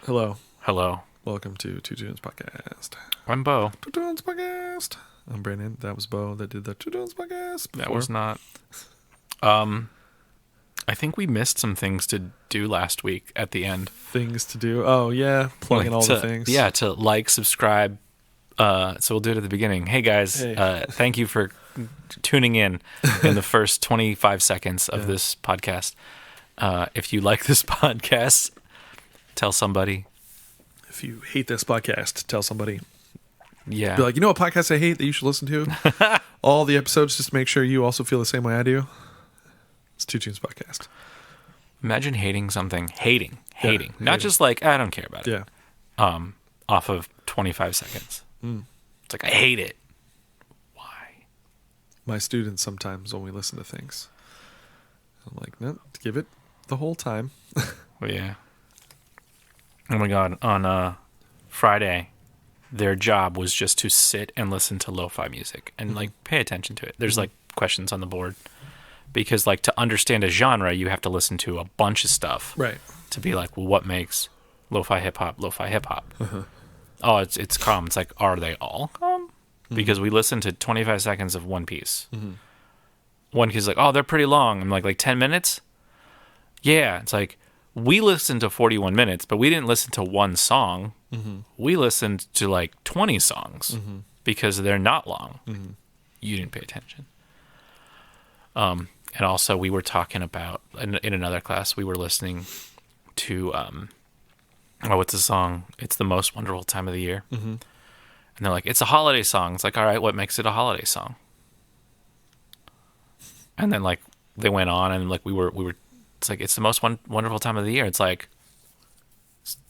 Hello. Hello. Welcome to Two Tunes Podcast. I'm Bo. Two Tunes Podcast. I'm Brandon. That was Bo that did the Two Tunes Podcast before. That was not. I think we missed some things to do last week at the end. Things to do. Oh, yeah. Plugging all the things. Yeah, to like, subscribe. So we'll do it at the beginning. Hey, guys. Hey. Thank you for tuning in the first 25 seconds of this podcast. If you like this podcast, tell somebody. If you hate this podcast, tell somebody. Yeah. Be like, you know what podcast I hate that you should listen to? All the episodes, just to make sure you also feel the same way I do. It's Two Tunes Podcast. Imagine hating something. Hating. Not hating. just like, I don't care about it. Yeah. Off of 25 seconds. It's like, I hate it. Why? My students sometimes when we listen to things, I'm like, no, give it the whole time. Well, yeah. Oh my God. On Friday, their job was just to sit and listen to lo-fi music and like pay attention to it. There's like questions on the board because like to understand a genre, you have to listen to a bunch of stuff. Right. To be like, well, what makes lo-fi hip hop? Uh-huh. Oh, it's calm. It's like, are they all calm? Because we listened to 25 seconds of One Piece. One Piece is like, oh, they're pretty long. I'm like 10 minutes? Yeah. It's like, we listened to 41 minutes, but we didn't listen to one song. We listened to like 20 songs because they're not long. You didn't pay attention. And also we were talking about, in another class, we were listening to, what's the song? It's the most wonderful time of the year. And they're like, it's a holiday song. It's like, all right, what makes it a holiday song? And then like they went on and like we were it's like, it's the most wonderful time of the year. It's like,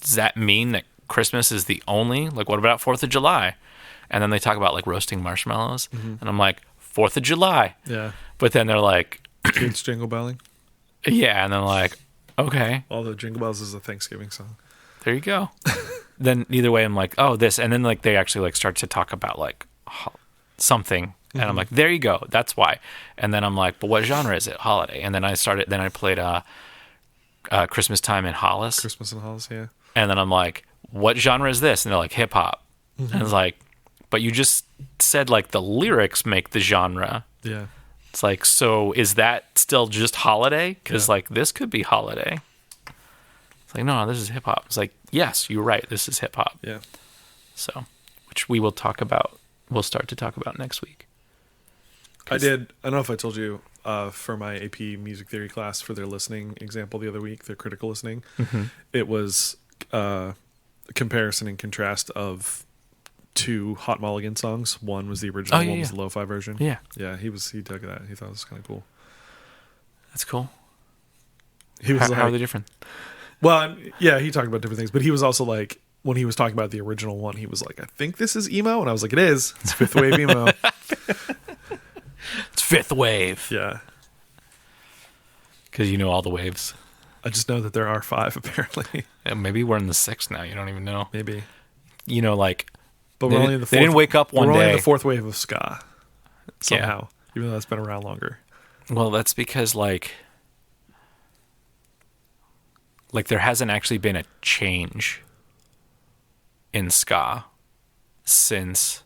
does that mean that Christmas is the only? Like, what about 4th of July? And then they talk about like roasting marshmallows. And I'm like, 4th of July. Yeah. But then they're like, Kids jingle belling. yeah. And then like, okay, Although Jingle Bells is a Thanksgiving song. there you go. Then either way, I'm like, oh, this. And then like they actually like start to talk about like something. And I'm like, there you go. That's why. And then I'm like, but what genre is it? Holiday. And then I played Christmas Time in Hollis. Christmas and Hollis, yeah. And then I'm like, what genre is this? And they're like, hip hop. And it's like, but you just said like the lyrics make the genre. Yeah. It's like, so is that still just holiday? Because like this could be holiday. It's like, no, this is hip hop. It's like, yes, you're right. This is hip hop. Yeah. So, which we will talk about. We'll start to talk about next week. I don't know if I told you, for my AP music theory class for their listening example the other week, their critical listening, it was a comparison and contrast of two Hot Mulligan songs. One was the original, one was the lo-fi version. Yeah. Yeah, he dug that. He thought it was kind of cool. That's cool. He was How are they different? Well, yeah, he talked about different things, but he was also like, when he was talking about the original one, he was like, I think this is emo. And I was like, it is. It's fifth wave emo. It's fifth wave. Yeah. Because you know all the waves. I just know that there are 5, apparently. Yeah, maybe we're in the 6th now. You don't even know. Maybe. You know, like, But they we're only in the they fourth. didn't wake up one we're day. only in the 4th wave of ska. Somehow. Even though that's been around longer. Well, that's because, like there hasn't actually been a change in ska since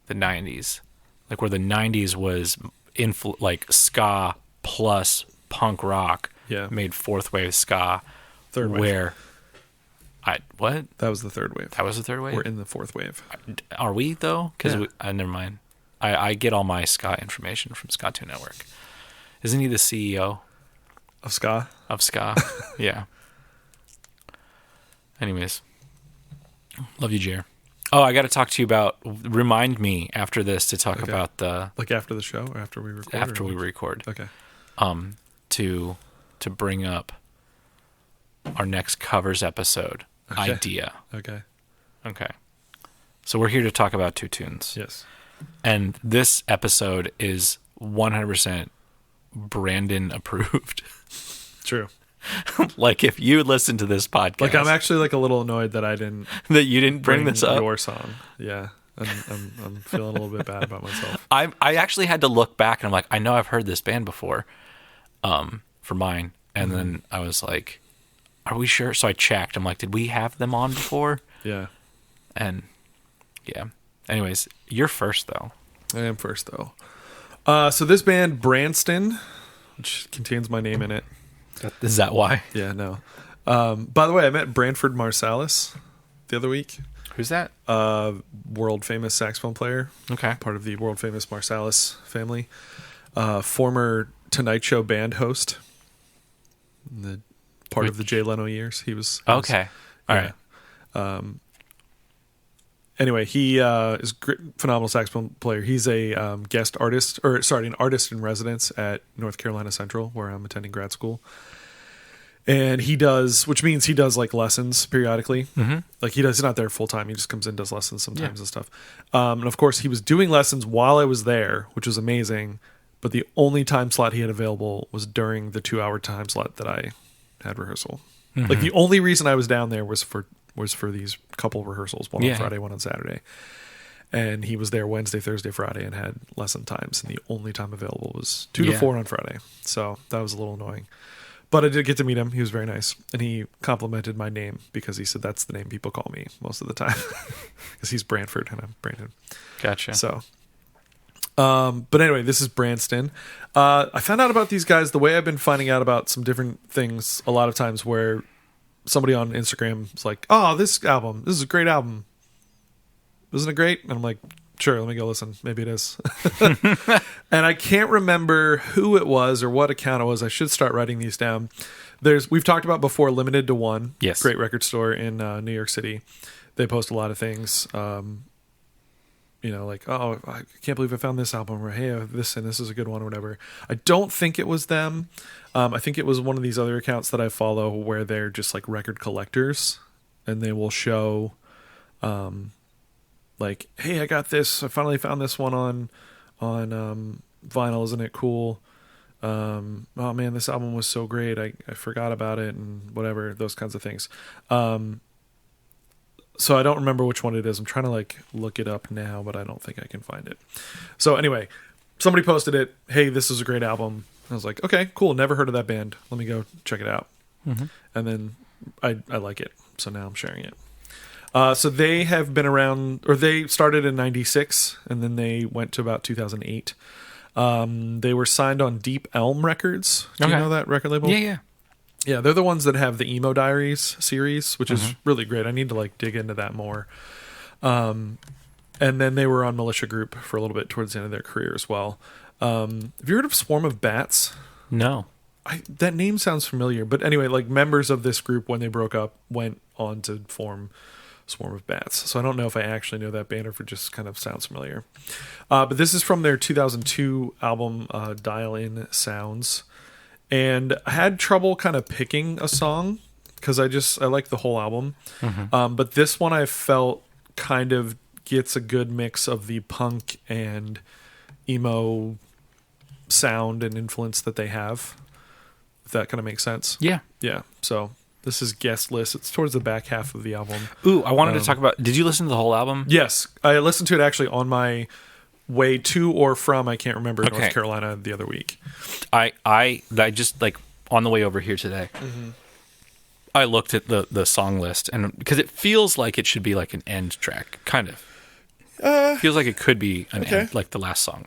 the 90s. Like, where the 90s was like ska plus punk rock made 4th wave ska. 3rd wave. Where what? That was the 3rd wave. That was the 3rd wave? We're in the 4th wave. Are we, though? Because Yeah. never mind. I get all my ska information from Ska 2 Network. Isn't he the CEO Of ska? of ska? Yeah. Anyways. Love you, Jer. Oh, I got to talk to you about... Remind me after this to talk about the... Like after the show or after we record? After we record. Okay. To bring up our next covers episode idea. Okay. Okay. So we're here to talk about Two Tunes. Yes. And this episode is 100% Brandon approved. True. Like, if you listen to this podcast... Like, I'm actually like a little annoyed that I didn't... that you didn't bring this up. Your song. Yeah. I'm feeling a little bit bad about myself. I actually had to look back, and I'm like, I know I've heard this band before, for mine. And then I was like, are we sure? So I checked. I'm like, did we have them on before? Yeah. And yeah. Anyways, you're first though. I am first though. So this band Brandtson, which contains my name in it. Is that why? Yeah, no. By the way, I met Branford Marsalis the other week. Who's that? World famous saxophone player. Okay. Part of the world famous Marsalis family. Former Tonight Show band host. Part of the Jay Leno years. He was okay. All right. Anyway, he is a phenomenal saxophone player. He's a an artist in residence at North Carolina Central, where I'm attending grad school. And which means he does like lessons periodically. Mm-hmm. Like he's not there full time. He just comes in, does lessons sometimes and stuff. And of course, he was doing lessons while I was there, which was amazing. But the only time slot he had available was during the 2-hour time slot that I had rehearsal. Mm-hmm. Like the only reason I was down there was for these couple rehearsals, one on Friday, one on Saturday. And he was there Wednesday, Thursday, Friday, and had lesson times. And the only time available was 2 to 4 on Friday. So that was a little annoying. But I did get to meet him. He was very nice. And he complimented my name because he said that's the name people call me most of the time. Because he's Brantford and I'm Brandon. Gotcha. So, but anyway, this is Brandtson. I found out about these guys the way I've been finding out about some different things a lot of times, where somebody on Instagram is like, oh, this is a great album. Isn't it great? And I'm like, sure, let me go listen. Maybe it is. And I can't remember who it was or what account it was. I should start writing these down. We've talked about before Limited to One. Yes. Great record store in New York City. They post a lot of things. Like, oh, I can't believe I found this album, or hey, this is a good one, or whatever. I don't think it was them. I think it was one of these other accounts that I follow where they're just like record collectors, and they will show, like, hey, I got this. I finally found this one on vinyl. Isn't it cool? Oh man, this album was so great. I forgot about it, and whatever, those kinds of things. So I don't remember which one it is. I'm trying to like look it up now, but I don't think I can find it. So anyway, somebody posted it. Hey, this is a great album. I was like, okay, cool. Never heard of that band. Let me go check it out. Mm-hmm. And then I like it. So now I'm sharing it. So they have been around, or they started in 96 and then they went to about 2008. They were signed on Deep Elm Records. Do you know that record label? Yeah. Yeah, they're the ones that have the Emo Diaries series, which is really great. I need to like dig into that more. And then they were on Militia Group for a little bit towards the end of their career as well. Have you heard of Swarm of Bats? No. That name sounds familiar. But anyway, like members of this group, when they broke up, went on to form Swarm of Bats. So I don't know if I actually know that band or if it just kind of sounds familiar. But this is from their 2002 album, Dial In Sounds. And I had trouble kind of picking a song because I like the whole album. Mm-hmm. But this one I felt kind of gets a good mix of the punk and emo sound and influence that they have. If that kind of makes sense. Yeah. Yeah. So this is Guest List. It's towards the back half of the album. Ooh, I wanted to talk about, did you listen to the whole album? Yes. I listened to it actually on my way to or from, I can't remember, North Carolina the other week. I just like on the way over here today, I looked at the song list, and because it feels like it should be like an end track, kind of. Feels like it could be an end, like the last song.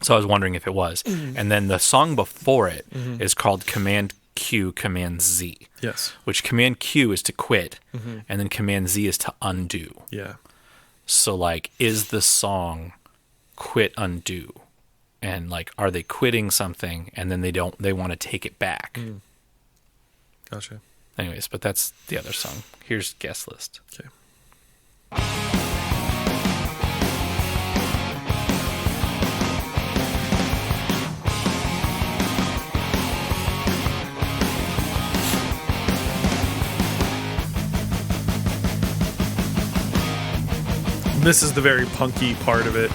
So I was wondering if it was. And then the song before it is called Command Q, Command Z. Yes. Which Command Q is to quit, and then Command Z is to undo. Yeah. So like, is the song quit, undo? And like, are they quitting something and then they want to take it back? Gotcha. Anyways, but that's the other song. Here's Guest List. Okay. This is the very punky part of it.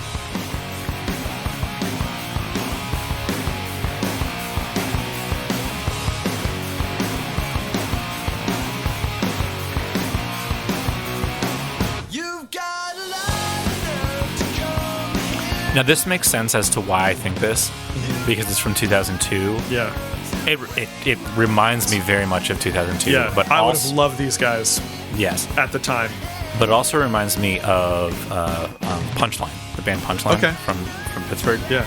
Now, this makes sense as to why I think this, because it's from 2002. Yeah. It reminds me very much of 2002. Yeah, but I would also, have loved these guys yes, at the time. but it also reminds me of Punchline, the band Punchline Okay. from Pittsburgh. Yeah.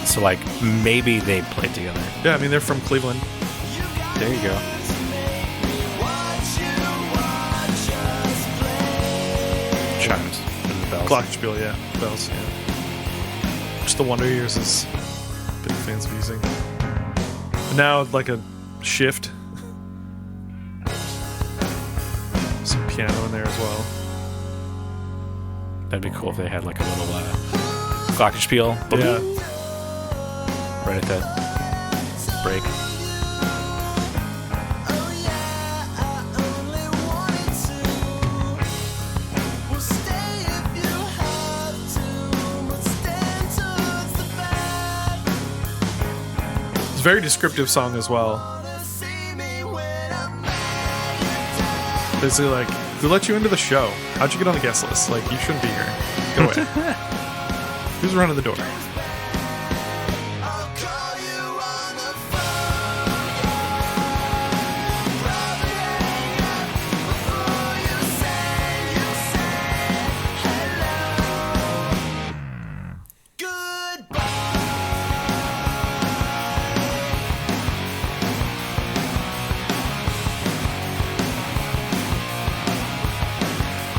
So like maybe they played together. Yeah, I mean, they're from Cleveland. There you go. Chimes and the bells. Glockenspiel, yeah. Bells, yeah. Just the Wonder Years is big fans of using. And now, like a shift. Some piano in there as well. That'd be cool if they had like a little glockenspiel. Yeah. Right at that break. It's a very descriptive song as well. Basically, like, who let you into the show? How'd you get on the guest list? Like, you shouldn't be here. Go away. Who's running the door?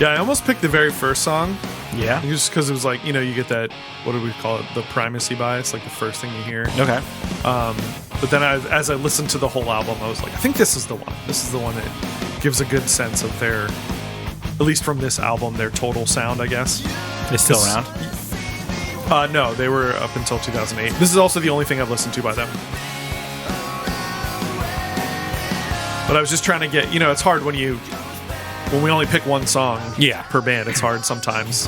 Yeah, I almost picked the very first song. Yeah. Just because it was like, you know, you get that, what do we call it? The primacy bias, like the first thing you hear. Okay. But then as I listened to the whole album, I was like, I think this is the one. This is the one that gives a good sense of their, at least from this album, their total sound, I guess. They're still around? No, they were up until 2008. This is also the only thing I've listened to by them. But I was just trying to get, you know, it's hard when we only pick one song per band. It's hard sometimes.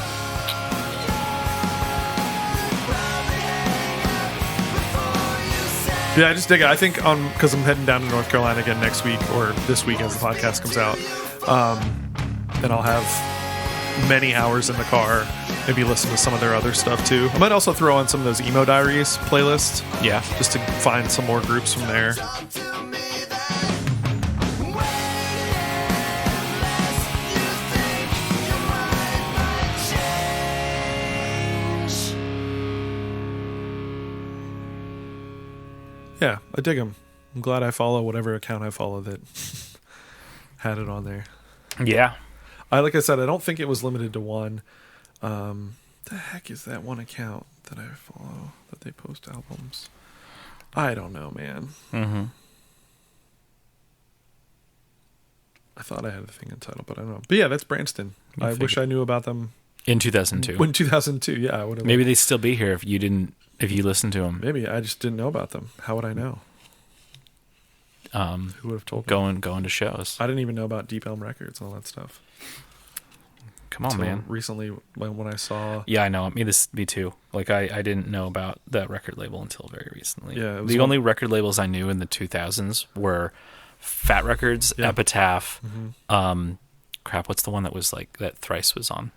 Yeah, I just dig it. I think because I'm heading down to North Carolina again next week, or this week as the podcast comes out, then I'll have many hours in the car, maybe listen to some of their other stuff too. I might also throw on some of those Emo Diaries playlists. Yeah. Just to find some more groups from there. Yeah, I dig them. I'm glad I follow whatever account I follow that had it on there. Yeah. Like I said, I don't think it was limited to one. The heck is that one account that I follow that they post albums? I don't know, man. Mm-hmm. I thought I had a thing entitled, but I don't know. But yeah, that's Brandtson. I wish I knew about them in 2002. In 2002, yeah, I would have. Maybe they'd still be here if you listened to them. Maybe I just didn't know about them. How would I know? Who would have told me? Going to shows. I didn't even know about Deep Elm Records and all that stuff. Come on, man. Recently, when I saw... Yeah, I know. Me too. Like, I didn't know about that record label until very recently. Yeah, the only record labels I knew in the 2000s were Fat Records, Epitaph, crap, what's the one that was like, that Thrice was on?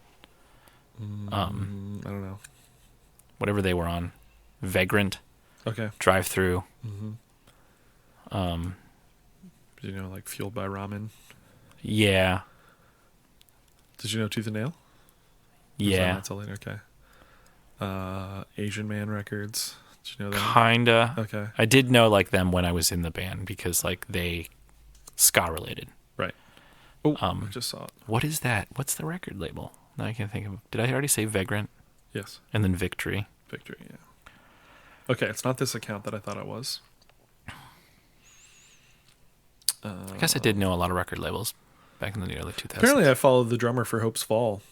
I don't know. Whatever they were on. Vagrant. Okay. Drive Through. Mm-hmm. You know, like Fueled by Ramen. Yeah. Did you know Tooth and Nail? Yeah. That's all later. Okay. Asian Man Records. Did you know that? Kinda. Okay. I did know like them when I was in the band because like they ska related. Right. Oh, I just saw it. What is that? What's the record label? Now I can't think of. Did I already say Vagrant? Yes. And then Victory. Victory. Yeah. Okay, it's not this account that I thought it was. I guess I did know a lot of record labels back in the early 2000s. Apparently, I followed the drummer for Hope's Fall.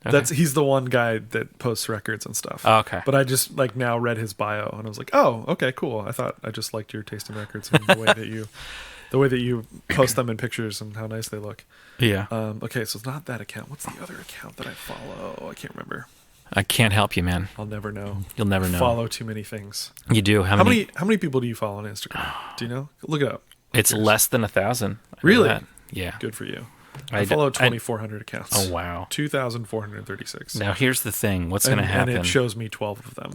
Okay. He's the one guy that posts records and stuff. Oh, okay. But I just like now read his bio and I was like, oh, okay, cool. I thought I just liked your taste in records and the way that you post them in pictures and how nice they look. Yeah. Okay, so it's not that account. What's the other account that I follow? I can't remember. I can't help you, man. I'll never know. You'll never know. Follow too many things. You do. How many people do you follow on Instagram? Do you know? Look it up. It's less than 1,000. Really? Yeah. Good for you. I follow 2,400 accounts. Oh, wow. 2,436. Now, here's the thing. What's going to happen? And it shows me 12 of them.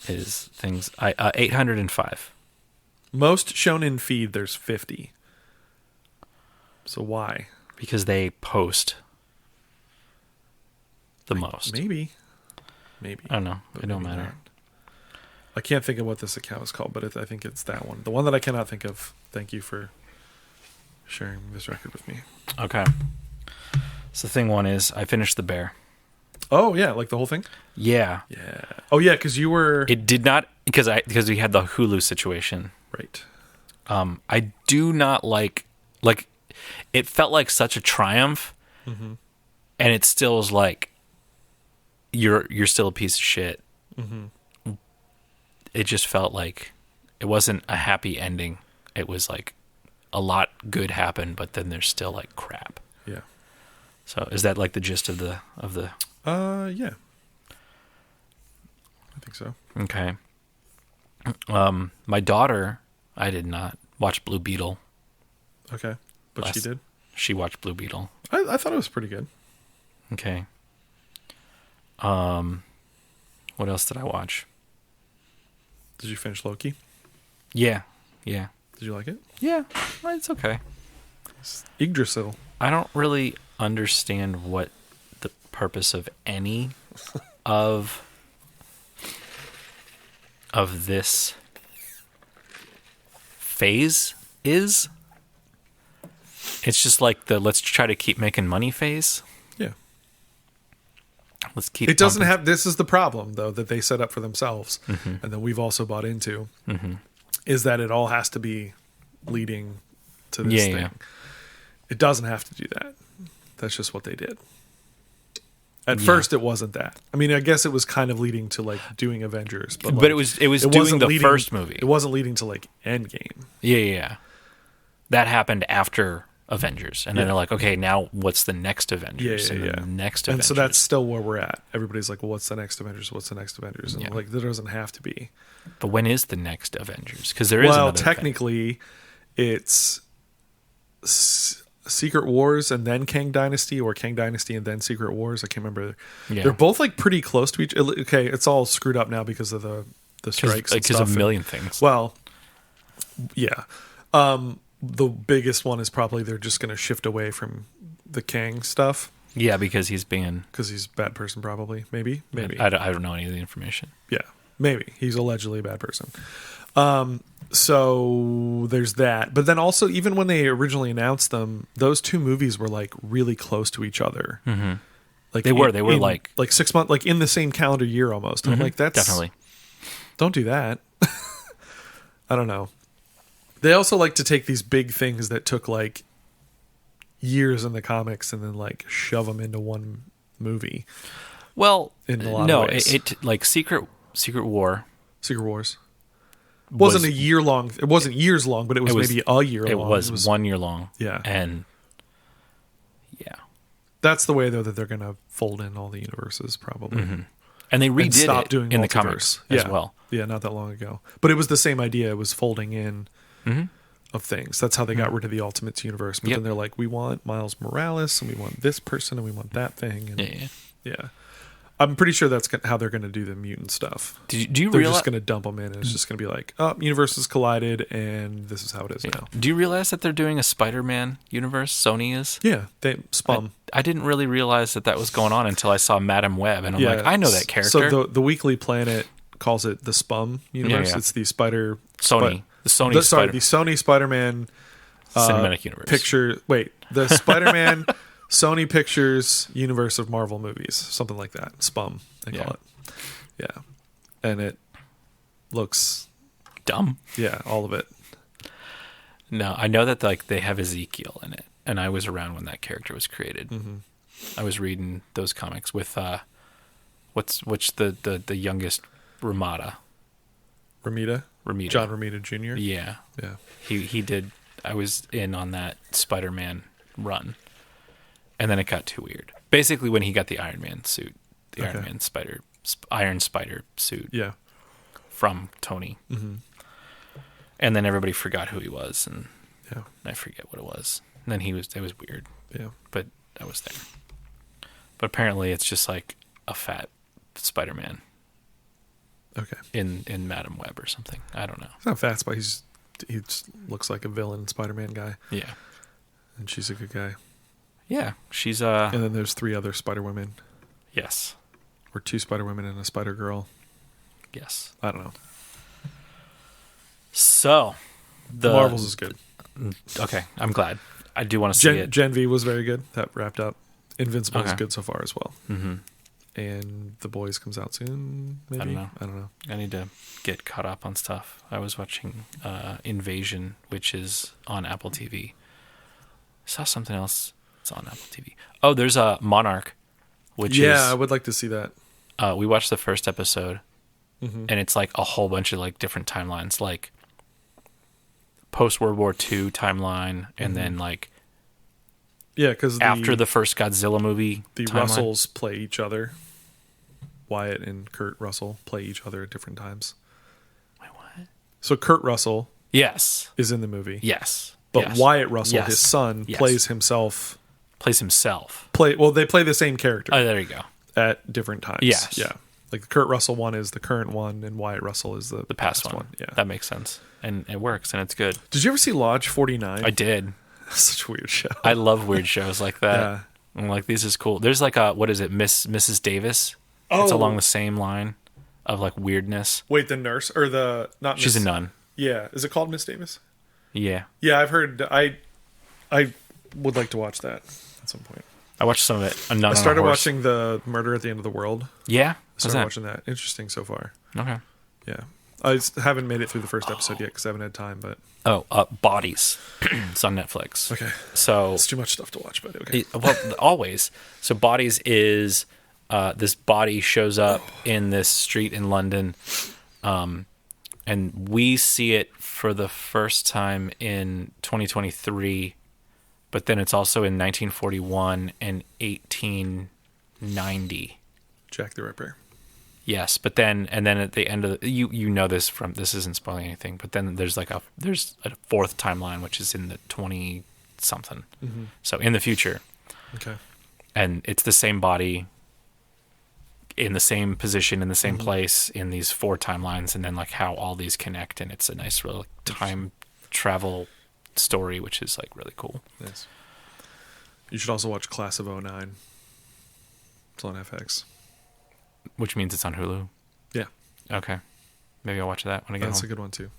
is things. 805. Most shonen feed, there's 50. So why? Because they post the most. Maybe. I don't know. It don't matter. Not. I can't think of what this account is called, but I think it's that one. The one that I cannot think of. Thank you for sharing this record with me. Okay. So thing one is I finished The Bear. Oh, yeah, like the whole thing? Yeah. Yeah. Oh, yeah, because you were... It did not... Because we had the Hulu situation. Right. I do not like... Like, it felt like such a triumph, and it still is like, you're still a piece of shit. Mm-hmm. It just felt like it wasn't a happy ending. It was like a lot good happened, but then there's still like crap. Yeah. So is that like the gist of the? Yeah. I think so. Okay. My daughter, I did not watch Blue Beetle. Okay. But she did? She watched Blue Beetle. I thought it was pretty good. Okay. What else did I watch? Did you finish Loki? Yeah. Did you like it? Yeah, it's okay. Yggdrasil. I don't really understand what the purpose of any of this phase is. It's just like the let's try to keep making money phase. Yeah. Let's keep. It doesn't have. This is the problem, though, that they set up for themselves, and that we've also bought into, is that it all has to be leading to this thing. Yeah. It doesn't have to do that. That's just what they did. At first, it wasn't that. I mean, I guess it was kind of leading to like doing Avengers, but it was doing the first movie. It wasn't leading to like Endgame. Yeah. That happened after Avengers, and then they're like, okay, now what's the next Avengers? The next Avengers. And so that's still where we're at. Everybody's like, well, what's the next Avengers? What's the next Avengers? And like, there doesn't have to be. But when is the next Avengers? Because there is another technically, it's Secret Wars and then Kang Dynasty, or Kang Dynasty and then Secret Wars. I can't remember. Yeah. They're both like pretty close to each. Okay, it's all screwed up now because of the strikes and stuff. Because of a million things. Well, yeah. The biggest one is probably they're just going to shift away from the Kang stuff. Yeah, because he's a bad person, probably. Maybe. I don't know any of the information. Yeah, maybe. He's allegedly a bad person. So there's that. But then also, even when they originally announced them, those two movies were like really close to each other. Mm-hmm. Like they were like 6 months, like in the same calendar year almost. And I'm like, that's definitely. Don't do that. I don't know. They also like to take these big things that took like years in the comics and then like shove them into one movie. Well, in a lot of ways. It like Secret Wars wasn't a year long. It wasn't years long, but it was maybe a year long. It was 1 year long. Yeah, and yeah, that's the way though that they're going to fold in all the universes probably. Mm-hmm. And they redid it doing in the comics as well. Yeah, not that long ago. But it was the same idea. It was folding in of things. That's how they got rid of the Ultimates universe. But then they're like, we want Miles Morales, and we want this person, and we want that thing. And yeah. I'm pretty sure that's how they're going to do the mutant stuff. Do you they're realize just going to dump them in, and it's just going to be like, oh, universes collided, and this is how it is now. Do you realize that they're doing a Spider-Man universe? Sony is? Yeah, they spum. I didn't really realize that was going on until I saw Madam Web, and I'm like, I know that character. So the Weekly Planet calls it the Spum universe. It's the Spider... the Sony Spider-Man... cinematic universe. The Spider-Man... Sony Pictures universe of Marvel movies, something like that. Spum, they call it. Yeah, and it looks dumb. Yeah, all of it. No, I know that like they have Ezekiel in it, and I was around when that character was created. Mm-hmm. I was reading those comics with what's the youngest Ramita. John Romita Jr. Yeah. He did. I was in on that Spider-Man run. And then it got too weird. Basically, when he got the Iron Man suit, Iron Man Iron Spider suit, from Tony, and then everybody forgot who he was, and I forget what it was. And then it was weird, but I was there. But apparently, it's just like a fat Spider-Man. Okay. in Madam Web or something. I don't know. He's not fast, but he just looks like a villain Spider-Man guy. Yeah. And she's a good guy. Yeah. She's And then there's 3 other Spider-Women. Yes. Or 2 Spider-Women and a Spider-Girl. Yes. I don't know. So, the Marvels is good. Okay, I'm glad. I do want to see it. Gen V was very good. That wrapped up. Invincible is good so far as well. Mm-hmm. And The Boys comes out soon, maybe? I don't know. I need to get caught up on stuff. I was watching Invasion, which is on Apple TV. I saw something else. It's on Apple TV. Oh, there's a Monarch, which is... Yeah, I would like to see that. We watched the first episode, and it's like a whole bunch of like different timelines, like post-World War II timeline, and then like because after the first Godzilla movie, the timeline. Russells play each other. Wyatt and Kurt Russell play each other at different times. Wait, what? So Kurt Russell, yes, is in the movie. Yes, but yes. Wyatt Russell, yes. his son, yes. plays himself. They play the same character. Oh, there you go. At different times. Yes. Yeah. Like the Kurt Russell one is the current one, and Wyatt Russell is the past one. Yeah. That makes sense. And it works, and it's good. Did you ever see Lodge 49? I did. Such a weird show. I love weird shows like that. Yeah. I'm like, this is cool. There's like a, what is it, Mrs. Davis? Oh. It's along the same line of like weirdness. Wait, the nurse? Or the... not Miss, She's a nun. Yeah. Is it called Miss Davis? Yeah. Yeah, I've heard... I would like to watch that at some point. I watched some of it. A nun I started on a horse. watching the Murder at the End of the World. Yeah? I started watching that. Interesting so far. Okay. Yeah. I haven't made it through the first episode yet because I haven't had time, but... Oh, Bodies. It's on Netflix. Okay. So... It's too much stuff to watch, but okay. Always. So Bodies is... this body shows up in this street in London, and we see it for the first time in 2023, but then it's also in 1941 and 1890. Jack the Ripper. Yes, but then at the end of you know this from, this isn't spoiling anything, but then there's a fourth timeline which is in the 20 something. Mm-hmm. So in the future. Okay. And it's the same body in the same position in the same place in these 4 timelines, and then like how all these connect, and it's a nice real time travel story which is like really cool. Nice. You should also watch Class of 09. It's on FX. Which means it's on Hulu. Yeah. Okay. Maybe I'll watch that when I get home. That's a good one too.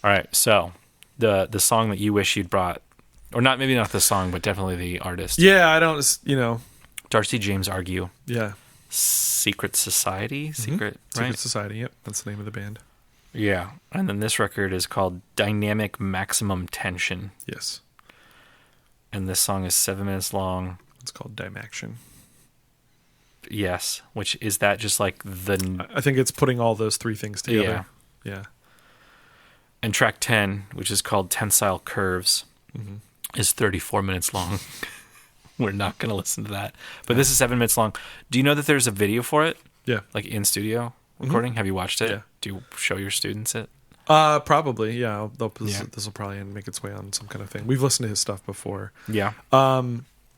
All right. So the song that you wish you'd brought, or not, maybe not the song, but definitely the artist. Yeah, I don't, Darcy James Argue. Yeah. Secret Society? Secret Society, yep. That's the name of the band. Yeah. And then this record is called Dynamic Maximum Tension. Yes. And this song is 7 minutes long. It's called Dymaxion. Yes. Which is that just like the... I think it's putting all those 3 things together. Yeah. And track 10, which is called Tensile Curves, is 34 minutes long. We're not going to listen to that. But this is 7 minutes long. Do you know that there's a video for it? Yeah. Like in studio recording? Have you watched it? Yeah. Do you show your students it? Probably, yeah. This will probably make its way on some kind of thing. We've listened to his stuff before. Yeah.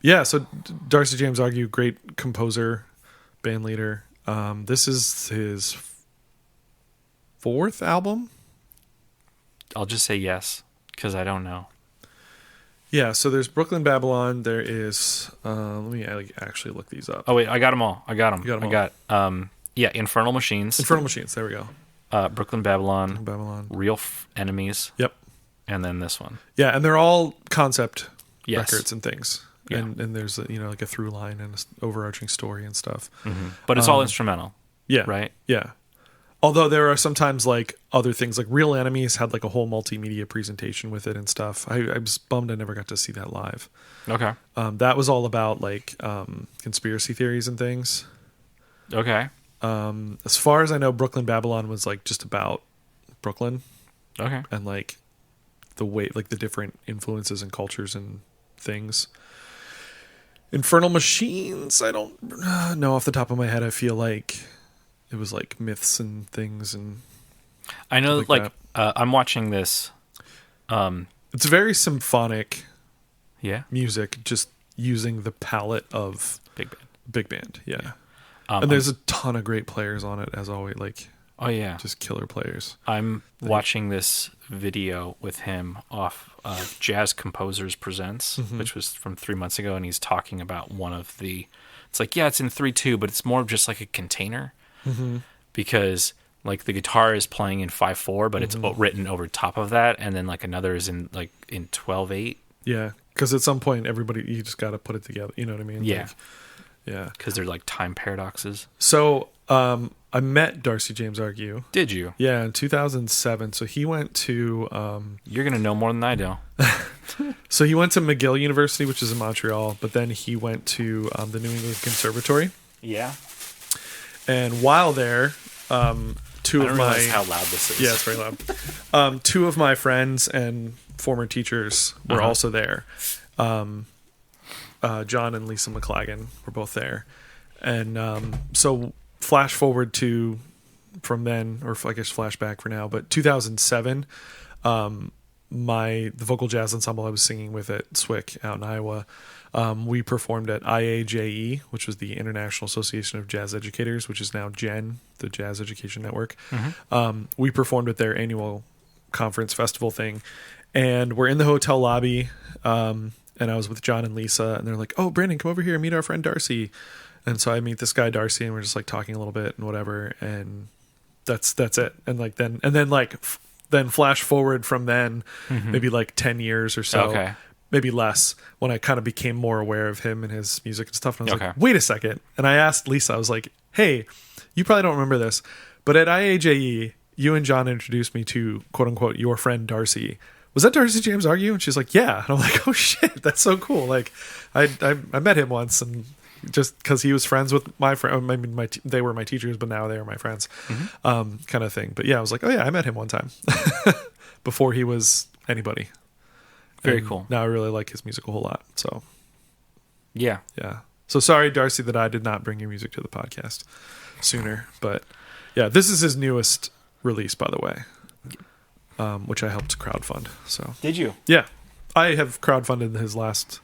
Yeah, so Darcy James Argue, great composer, band leader. This is his 4th album? I'll just say yes, because I don't know. Yeah, so there's Brooklyn Babylon. There is... let me actually look these up. Oh, wait, I got them all. I got them. You got them all. Infernal Machines. Infernal Machines, there we go. Brooklyn Babylon. Real Enemies. Yep. And then this one. Yeah, and they're all concept records and things. Yeah. And there's like a through line and an overarching story and stuff. Mm-hmm. But it's all instrumental. Yeah. Right? Yeah. Although there are sometimes like other things, like Real Enemies had like a whole multimedia presentation with it and stuff. I was bummed I never got to see that live. Okay. That was all about like conspiracy theories and things. Okay. As far as I know, Brooklyn Babylon was like just about Brooklyn. Okay. And like the way, like the different influences and cultures and things. Infernal Machines, I don't know off the top of my head. I feel like it was like myths and things, and I know like I'm watching this. It's very symphonic, music, just using the palette of big band, yeah. And there's a ton of great players on it, as always. Like Oh yeah, just killer players. I'm watching this video with him off Jazz Composers Presents, which was from 3 months ago, and he's talking about one of the. It's like, yeah, it's in 3/2, but it's more of just like a container because like the guitar is playing in 5/4, but it's written over top of that, and then like another is in 12/8. Yeah, because at some point you just got to put it together. You know what I mean? Yeah, yeah. Because they're like time paradoxes. So I met Darcy James Argue. Did you? Yeah, in 2007. So he went to. You're gonna know more than I do. So he went to McGill University, which is in Montreal, but then he went to the New England Conservatory. Yeah. And while there, two of my how loud this is. Yeah, it's very loud. Two of my friends and former teachers were also there. John and Lisa McLagan were both there, and so flash forward to from then, or I guess flashback for now, but 2007. The vocal jazz ensemble I was singing with at SWIC out in Iowa, we performed at IAJE, which was the International Association of Jazz Educators, which is now JEN, the Jazz Education Network. We performed at their annual conference festival thing, and we're in the hotel lobby, and I was with John and Lisa, and they're like, "Oh, Brandon, come over here and meet our friend Darcy." And so I meet this guy Darcy, and we're just like talking a little bit and whatever, and that's it. And like then flash forward from then, maybe like 10 years or so, maybe less, when I kind of became more aware of him and his music and stuff. And I was like, wait a second. And I asked Lisa, I was like, hey, you probably don't remember this, but at IAJE, you and John introduced me to, quote unquote, your friend Darcy. Was that Darcy James Argue? And she's like, yeah. And I'm like, oh shit, that's so cool. Like I met him once, and just because he was friends with my friend, I mean, they were my teachers, but now they are my friends, kind of thing. But yeah, I was like, oh yeah, I met him one time before he was anybody. Very cool. Now I really like his music a whole lot. So yeah. So sorry, Darcy, that I did not bring your music to the podcast sooner. But yeah, this is his newest release, by the way, which I helped crowdfund. So did you? Yeah, I have crowdfunded his last.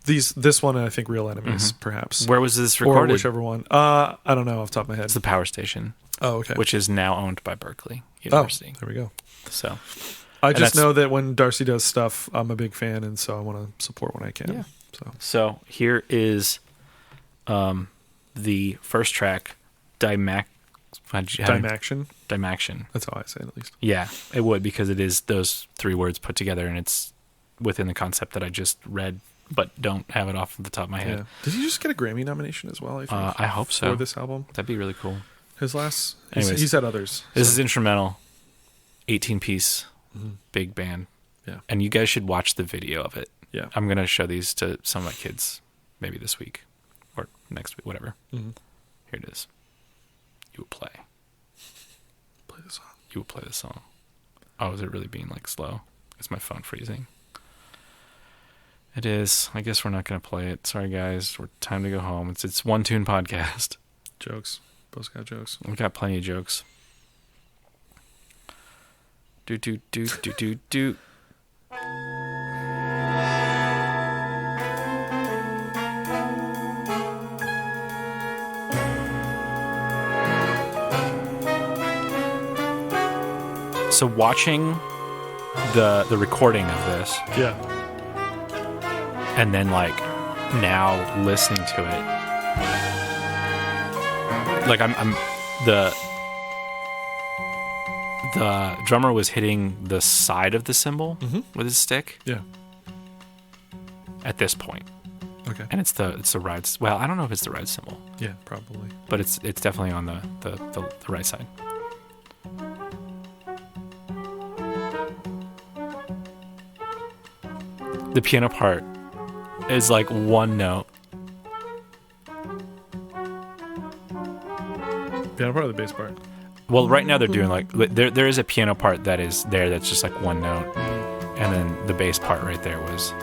This one, and I think Real Enemies, perhaps. Where was this recorded? Or whichever one. I don't know off the top of my head. It's the Power Station. Oh, okay. Which is now owned by Berkeley University. Oh, there we go. So, I just know that when Darcy does stuff, I'm a big fan, and so I want to support when I can. Yeah. So here is the first track, Dymaxion. Dymaxion. That's how I say it, at least. Yeah, it would, because it is those three words put together, and it's within the concept that I just read, but don't have it off the top of my head. Yeah. Did he just get a Grammy nomination as well, I think? I hope so. For this album? That'd be really cool. His last... Anyways, he's had others. This is instrumental. 18-piece. Big band. Yeah. And you guys should watch the video of it. Yeah. I'm going to show these to some of my kids maybe this week or next week, whatever. Here it is. You will play. Play the song. You will play the song. Oh, is it really being like slow? Is my phone freezing? It is. I guess we're not going to play it. Sorry, guys. We're time to go home. It's One Tune Podcast. Jokes. Both got jokes. We've got plenty of jokes. Do. So watching the recording of this, yeah, and then like now listening to it, like I'm the drummer was hitting the side of the cymbal with his stick. Yeah. At this point. Okay. And it's the ride. Well, I don't know if it's the ride cymbal. Yeah, probably. But it's definitely on the right side. The piano part is like one note. Piano part or the bass part? Well, right now they're doing like there is a piano part that is there that's just like one note, and then the bass part right there was.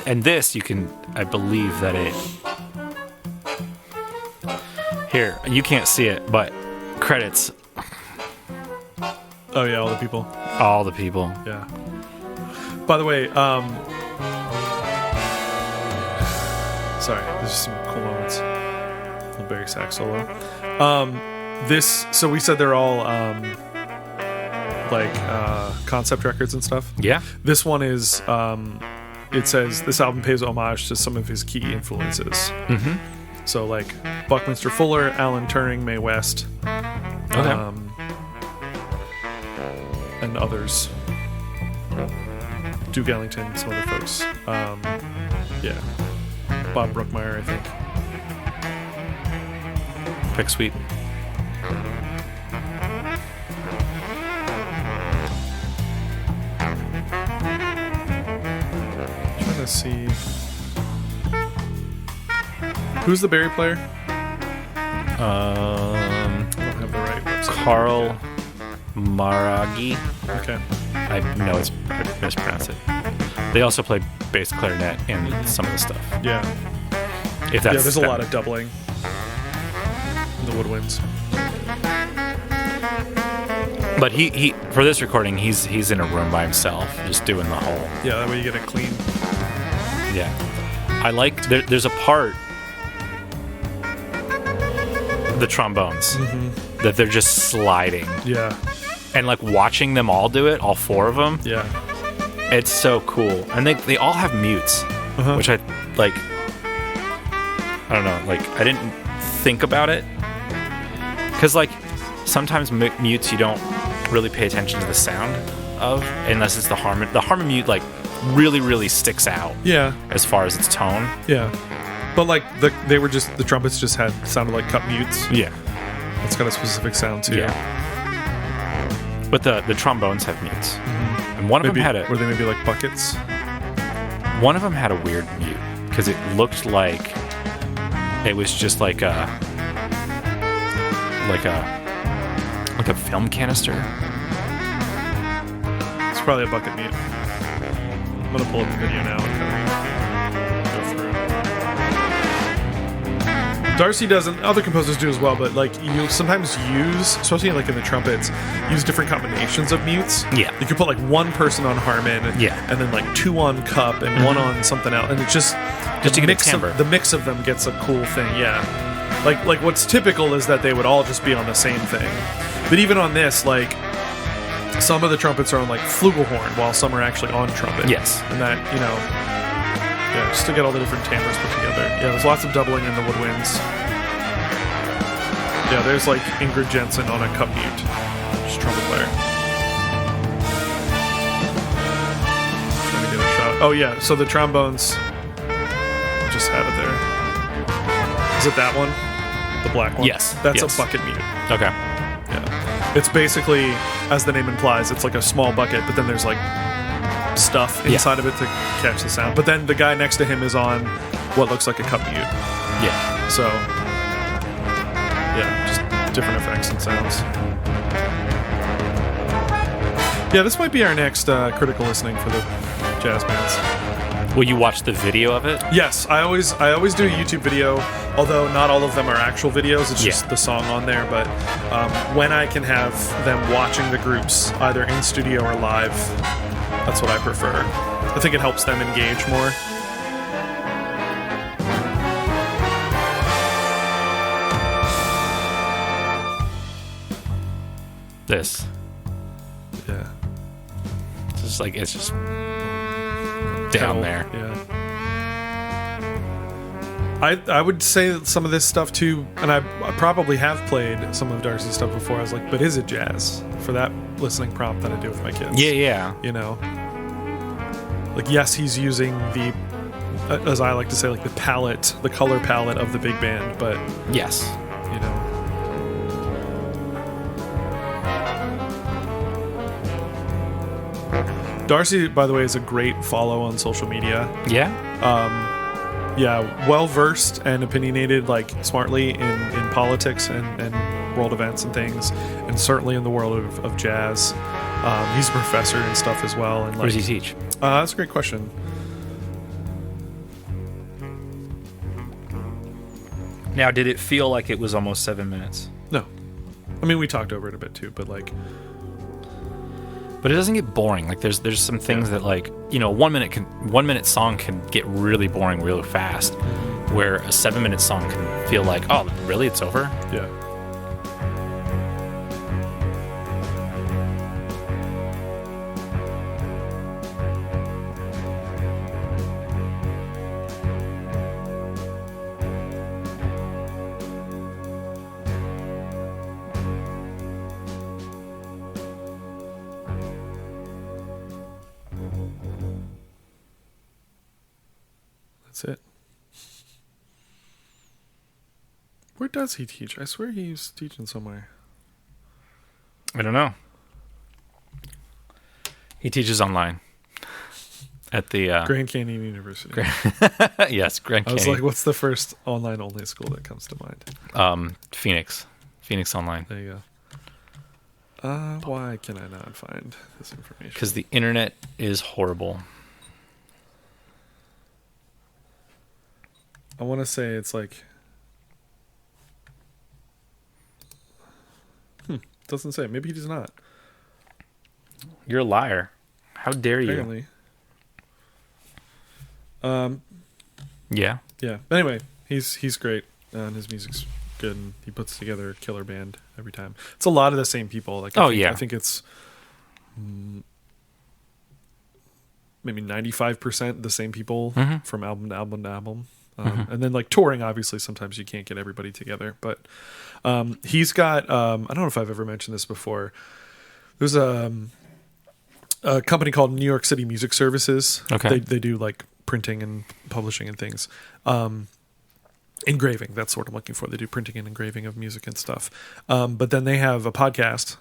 And this, you can, I believe that it... Here, you can't see it, but credits. Oh yeah, all the people. All the people. Yeah. By the way, sorry, there's just some cool moments. The Barry sax solo. So we said they're all concept records and stuff. Yeah. This one is it says this album pays homage to some of his key influences. Mm-hmm. So like Buckminster Fuller, Alan Turing, Mae West, and others. Duke Ellington, some other folks. Yeah. Bob Brookmeyer, I think. Pick Sweet. Trying to see. Who's the Barry player? I don't have the right website. Carl Maraghi. Okay. I mispronounced it. They also play bass clarinet in some of the stuff. Yeah. If that's there's a lot of doubling in the woodwinds. But he for this recording, he's in a room by himself, just doing the whole. Yeah, that way you get it clean. Yeah. I like there's a part, the trombones, that they're just sliding. Yeah. And like watching them all do it, all four of them. Yeah. It's so cool. And they all have mutes, which I like. I don't know, like I didn't think about it. Because like sometimes mutes you don't really pay attention to the sound of, unless it's the harmony. The harmony mute like really, really sticks out. Yeah. As far as its tone. Yeah. But like the trumpets just sounded like cup mutes. Yeah. It's got a specific sound too. Yeah. But the trombones have mutes. And one of them had were they maybe like buckets? One of them had a weird mute because it looked like it was just like a film canister. It's probably a bucket mute. I'm gonna pull up the video now and kind of go through. Darcy doesn't. Other composers do as well, but like you sometimes use, especially like in the trumpets, use different combinations of mutes. Yeah, you could put like one person on Harmon, and then like two on cup and one on something else, and it's just to get timbre. The mix of them gets a cool thing. Yeah, like what's typical is that they would all just be on the same thing, but even on this, like some of the trumpets are on like flugelhorn, while some are actually on trumpet. Yes, and that yeah, just to get all the different timbres put together. Yeah, there's lots of doubling in the woodwinds. Yeah, there's like Ingrid Jensen on a cup mute. Just trumpet player. Trying to get a shot. Oh yeah, so the trombones. Just have it there. Is it that one? The black one? Yes. That's a bucket mute. Okay. Yeah. It's basically, as the name implies, it's like a small bucket, but then there's like stuff inside of it to catch the sound. But then the guy next to him is on what looks like a cup mute. Yeah. So, yeah, just different effects and sounds. Yeah, this might be our next critical listening for the jazz bands. Will you watch the video of it? Yes, I always do a YouTube video, although not all of them are actual videos. It's just the song on there. But when I can have them watching the groups, either in studio or live, that's what I prefer. I think it helps them engage more. This. Yeah. It's just down there. Yeah. I would say that some of this stuff too, and I probably have played some of Darcy's stuff before. I was like, but is it jazz? For that listening prompt that I do with my kids. Yeah. You know? Like, yes, he's using the, as I like to say, like the palette, the color palette of the big band, but yes, you know. Darcy, by the way, is a great follow on social media. Yeah. Yeah, well versed and opinionated, like smartly in politics and world events and things, and certainly in the world of jazz. He's a professor and stuff as well. And what does he teach? That's a great question. Now, did it feel like it was almost 7 minutes? No, I mean we talked over it a bit too, but like, But it doesn't get boring. Like there's some things that, like, you know, 1 minute song can get really boring really fast, where a 7-minute song can feel like, oh, really, it's over? Yeah. That's it. Where does he teach? I swear he's teaching somewhere. I don't know. He teaches online at the Grand Canyon University. Yes, Grand Canyon. I was like, what's the first online only school that comes to mind? Phoenix Online. There you go. Why can I not find this information? Because the internet is horrible. I want to say it's like... Doesn't say. Maybe he does not. You're a liar. How dare you? Apparently. Yeah. Yeah. Anyway, he's great, and his music's good, and he puts together a killer band every time. It's a lot of the same people. Like, I think it's maybe 95% the same people from album to album to album. And then, like, touring, obviously sometimes you can't get everybody together, but he's got I don't know if I've ever mentioned this before. There's a company called New York City Music Services. Okay. They do like printing and publishing and things. Engraving, that's what I'm looking for. They do printing and engraving of music and stuff. But then they have a podcast.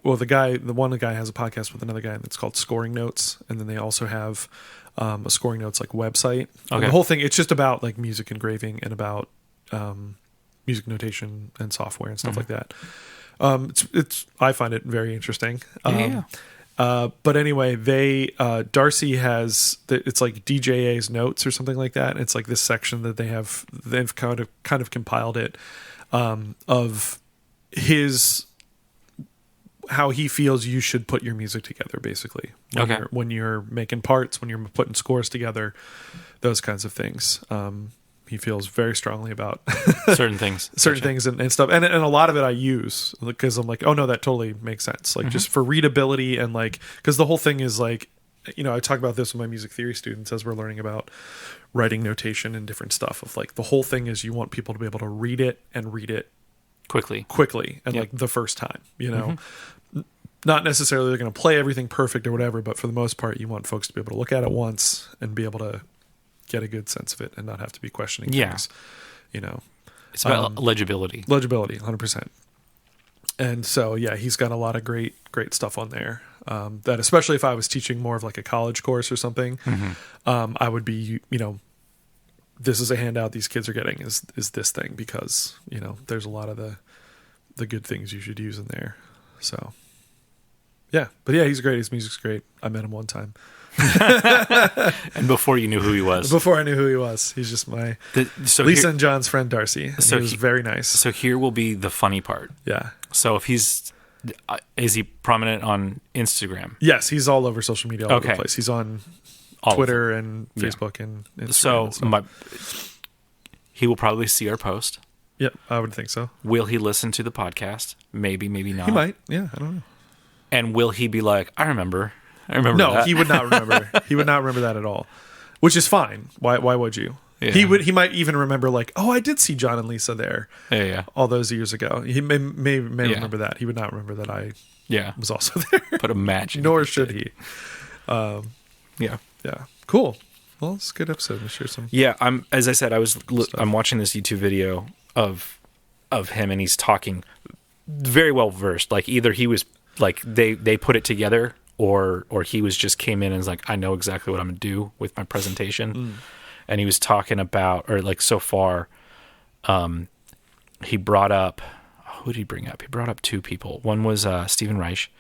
Well, the one guy has a podcast with another guy that's called Scoring Notes, and then they also have a Scoring Notes like website. Okay. The whole thing, it's just about like music engraving and about music notation and software and stuff like that. It's I find it very interesting. But anyway, Darcy has it's like DJA's notes or something like that. It's like this section that they've kind of compiled it of his how he feels you should put your music together, basically. When you're making parts, when you're putting scores together, those kinds of things. He feels very strongly about certain things, things and stuff. And a lot of it I use because I'm like, oh no, that totally makes sense. Like just for readability and like, because the whole thing is like, you know, I talk about this with my music theory students as we're learning about writing notation and different stuff of like, the whole thing is you want people to be able to read it quickly and like the first time, you know. Not necessarily they're going to play everything perfect or whatever, but for the most part you want folks to be able to look at it once and be able to get a good sense of it and not have to be questioning things, you know. It's about legibility 100%. And so he's got a lot of great stuff on there, that especially if I was teaching more of like a college course or something, I would be, you know, this is a handout these kids are getting is this thing, because, you know, there's a lot of the good things you should use in there. So but he's great. His music's great. I met him one time. And before you knew who he was. Before I knew who he was. He's just my Lisa and John's friend, Darcy. So he was very nice. So here will be the funny part. Yeah. So if is he prominent on Instagram? Yes, he's all over social media all over the place. He's on Twitter and Facebook and Instagram. So he will probably see our post. Yep, I would think so. Will he listen to the podcast? Maybe not. He might. Yeah, I don't know. And will he be like, I remember No, that. He would not remember. He would not remember that at all, which is fine. Why would you? Yeah. He might even remember like, oh, I did see John and Lisa there. Yeah. All those years ago. He may remember that. He would not remember that I was also there. But imagine. Nor should he. Yeah. Cool. Well, it's a good episode. I'm sure some. Yeah. I'm watching this YouTube video of him, and he's talking very well versed. Like either he was like they put it together, or he was just came in and was like, I know exactly what I'm gonna do with my presentation. And he was talking about, or like so far, he brought up, who did he bring up? He brought up two people. One was Stephen Reich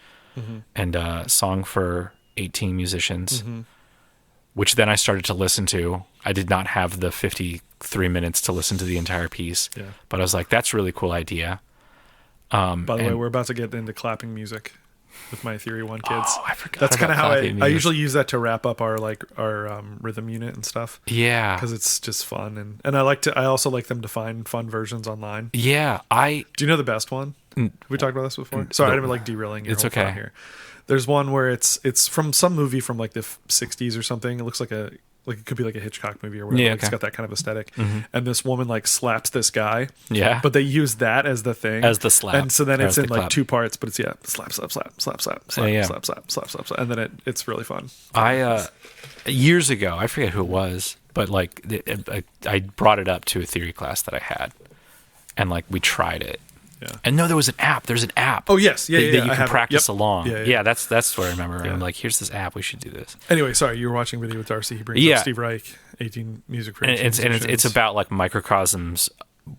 and a song for 18 musicians, which then I started to listen to. I did not have the 53 minutes to listen to the entire piece, but I was like, that's a really cool idea. By the way, we're about to get into clapping music. with my Theory 1 kids. Oh, I forgot. That's kind of how I music. usually use that to wrap up our rhythm unit and stuff. Yeah. Because it's just fun, and I also like them to find fun versions online. Yeah, Do you know the best one? Have we talked about this before? Sorry, I didn't like derailing your It's whole okay. thought here. There's one where it's from some movie from like the 60s or something. It looks like it could be like a Hitchcock movie or whatever. Yeah, Like, okay. it's got that kind of aesthetic. And this woman like slaps this guy. Yeah. But they use that as the thing. As the slap. And so then Or it's as in the like clap. 2 parts, but it's slap, slap, slap, slap, slap, slap, Yeah. slap, slap, slap, slap, slap. And then it's really fun. I years ago, I forget who it was, but like I brought it up to a theory class that I had, and like we tried it. Yeah. And no, there was an app. There's an app. Oh yes, yeah, that, yeah. that you I can have it. practice Yep. along. Yeah. That's what I remember. Yeah. I'm like, here's this app. We should do this. Anyway, sorry, you were watching a video with Darcy. He brings Yeah. up Steve Reich, 18 music for And 18 it's musicians. about like microcosms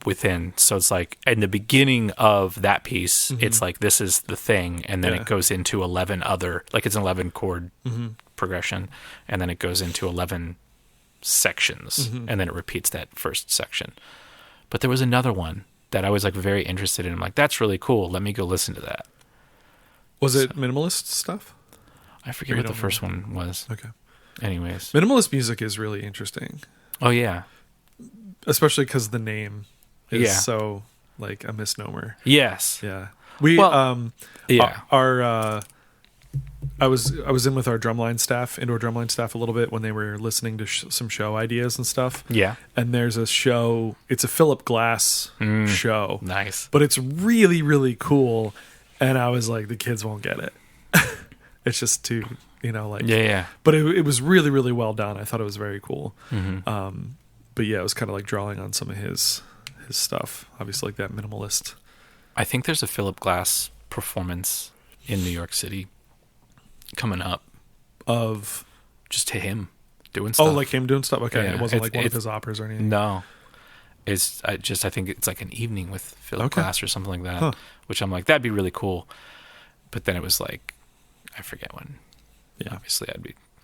within. So it's like in the beginning of that piece, it's like this is the thing, and then Yeah. it goes into 11 other, like it's an 11 chord progression, and then it goes into 11 sections, and then it repeats that first section. But there was another one that I was like very interested in. I'm like, that's really cool. Let me go listen to that. Was it minimalist stuff? I forget Or you what the don't first one was. Okay. Anyways. Minimalist music is really interesting, Oh yeah. especially because the name is Yeah. so like a misnomer. Yes. Yeah. We Well, Yeah. I was in with our indoor drumline staff a little bit when they were listening to some show ideas and stuff. Yeah. And there's a show, it's a Philip Glass show. Nice. But it's really, really cool. And I was like, the kids won't get it. It's just too, like. Yeah. But it was really, really well done. I thought it was very cool. Mm-hmm. But yeah, it was kind of like drawing on some of his stuff. Obviously, like that minimalist. I think there's a Philip Glass performance in New York City coming up Of. just to him doing stuff. Oh, like him doing stuff? Okay. Yeah, It wasn't it's- like one of it's- his operas or anything. No. I think it's like an evening with Philip Okay. Glass or something like that, Huh. which I'm like, that'd be really cool. But then it was like, I forget when. Yeah. Obviously,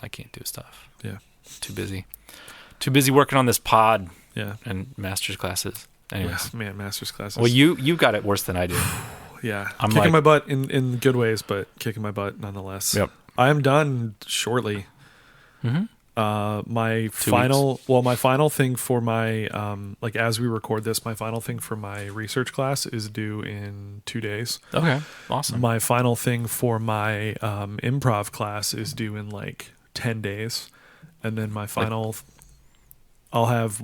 I can't do stuff. Yeah. Too busy. Too busy working on this pod Yeah. and master's classes. Anyways. Man, master's classes. Well, you got it worse than I do. Yeah. I'm kicking like- my butt in good ways, but kicking my butt nonetheless. Yep. I am done shortly. Mm-hmm. My 2 my final thing for my like as we record this, my final thing for my research class is due in 2 days. Okay. Awesome. My final thing for my improv class is due in like 10 days. And then my final I'll have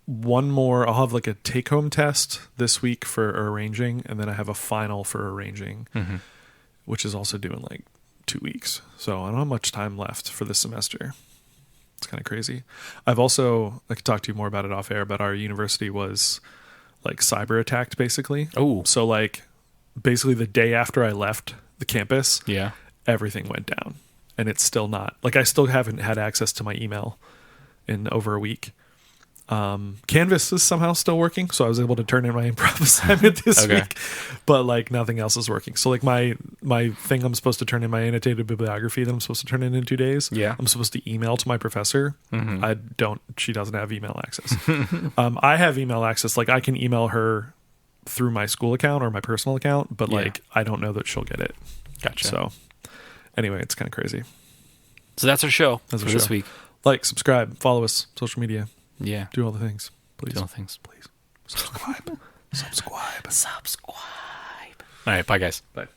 like a take home test this week for arranging, and then I have a final for arranging, which is also due in like 2 weeks. So I don't have much time left for this semester. It's kind of crazy. I could talk to you more about it off air, but our university was like cyber attacked basically. Oh. So like basically the day after I left the campus, Yeah. everything went down, and it's still not like I still haven't had access to my email in over a week. Canvas is somehow still working, so I was able to turn in my improv assignment this Okay. week, but like nothing else is working. So like my thing I'm supposed to turn in, my annotated bibliography that I'm supposed to turn in 2 days, Yeah. I'm supposed to email to my professor. Mm-hmm. She doesn't have email access. I have email access, like I can email her through my school account or my personal account, but Yeah. like I don't know that she'll get it. Gotcha. So anyway, it's kind of crazy. So that's our show That's for our this show. week. Like, subscribe, follow us, social media, Yeah. do all the things, please. Do all things. Please subscribe. Subscribe. All right. Bye, guys. Bye.